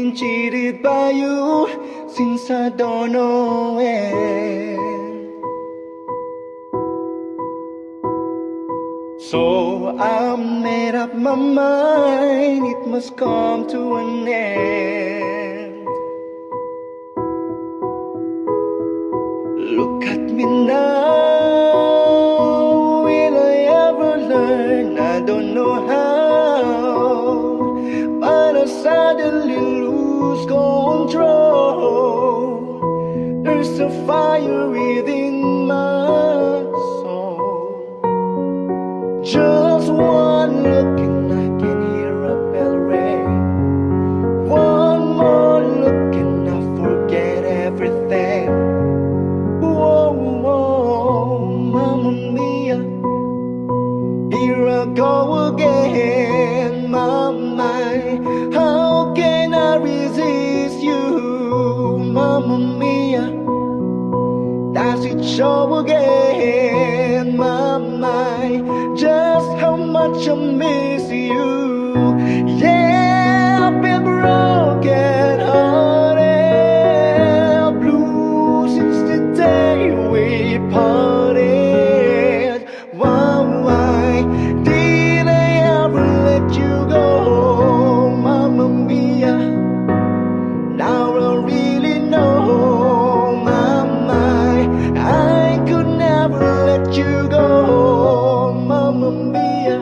been cheated by you since I don't know when. So I made up my mind, it must come to an end. Look at me now, will I ever learn? I don't know how, but I suddenly lose control. There's a fire within my soul. Just one look and I can hear a bell ring. One more look and I forget everything. Whoa, whoa, Mamma Mia, here I go again. My mind, how can I resist you? Mamma Mia, does it show again? My mind, just how much I miss you. Yeah, I've been broken hearted, blue since the day we parted. Why did I ever let you go, Mamma Mia? Now I really know, my mind, I could never let you go, Mamma Mia.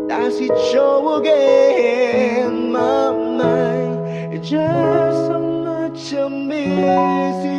Does it show again, my mind, just how much I miss you?